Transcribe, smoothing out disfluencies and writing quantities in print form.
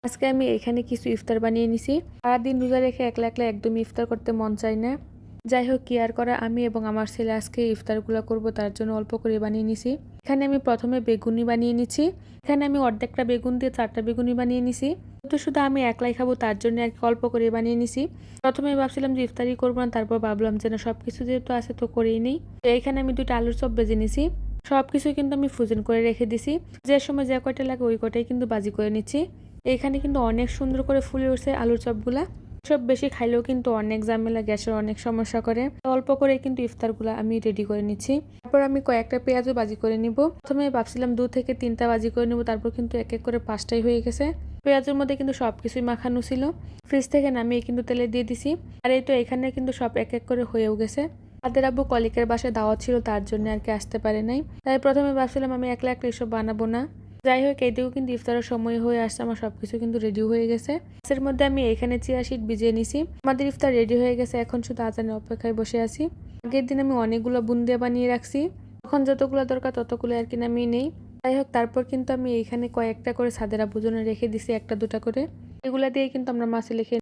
আজকে আমি এখানে কিছু ইফতার বানিয়ে নিছি। সারাদিন রোজা রেখে একলা একলা একদমই ইফতার করতে মন চায় না। যাই হোক, কি আর করা, আমি এবং আমার ছেলে আজকে ইফতারগুলো করব, তার জন্য অল্প করে বানিয়ে নিছি। এখানে আমি প্রথমে বেগুনি বানিয়ে নিচ্ছি। এখানে আমি অর্ধেকটা বেগুন দিয়ে 4টা বেগুনি বানিয়ে নিছি। তো শুধু আমি একলাই খাবো, তার জন্য আর কি অল্প করে বানিয়ে নিছি। প্রথমে ভাবছিলাম যে ইফতারি করবো না, তারপর ভাবলাম যে না, সবকিছু যেহেতু আছে তো করেই নেই। তো এখানে আমি 2টা আলুর চপ ভেজে নিছি। সবকিছু কিন্তু আমি ফ্রোজেন করে রেখে দিছি। যে সময় যে কয়টা লাগে ওই কয়টাই কিন্তু বাজি করে নিচ্ছি। এখানে কিন্তু অনেক সুন্দর করে ফুলে উঠছে আলুর চপগুলা। সব বেশি খাইলেও কিন্তু অনেক ঝামেলা, গ্যাসের অনেক সমস্যা করে। অল্প করে কিন্তু ইফতারগুলা আমি রেডি করে নিচ্ছি। তারপর আমি কয়েকটা পেঁয়াজও ভাজি করে নিব। প্রথমে ভাবছিলাম 2 থেকে 3টা ভাজি করে নিব, তারপর কিন্তু এক এক করে 5টাই হয়ে গেছে। পেঁয়াজের মধ্যে কিন্তু সবকিছুই মাখানো ছিল। ফ্রিজ থেকে নামিয়ে কিন্তু তেলে দিয়ে দিছি। আর এই তো এখানে কিন্তু সব এক এক করে হয়েও গেছে। তাদের আব্বু কলিকের বাসায় দাওয়াত ছিল, তার জন্য আর কি আসতে পারে নাই। তাই প্রথমে ভাবছিলাম আমি একলা একলা এসব বানাবো না। যাই হোক, এইদিকেও কিন্তু ইফতারের সময় হয়ে আসছে, আমার সবকিছু কিন্তু রেডি হয়ে গেছে। এর মধ্যে আমি এখানে চিয়া সিড ভিজিয়ে নিছি। আমাদের ইফতার রেডি হয়ে গেছে, এখন শুধু আজানের অপেক্ষায় বসে আছি। আগের দিন আমি অনেকগুলো বুন্দিয়া বানিয়ে রাখছি, তখন যতগুলো দরকার ততগুলো আর কি নামিয়ে নেই। যাই হোক, তারপর কিন্তু আমি এখানে কয়েকটা করে ছাদের আব্বুর জন্য রেখে দিছি, 1টা 2টা করে। এগুলা দিয়ে কিন্তু আমরা মাছে লিখে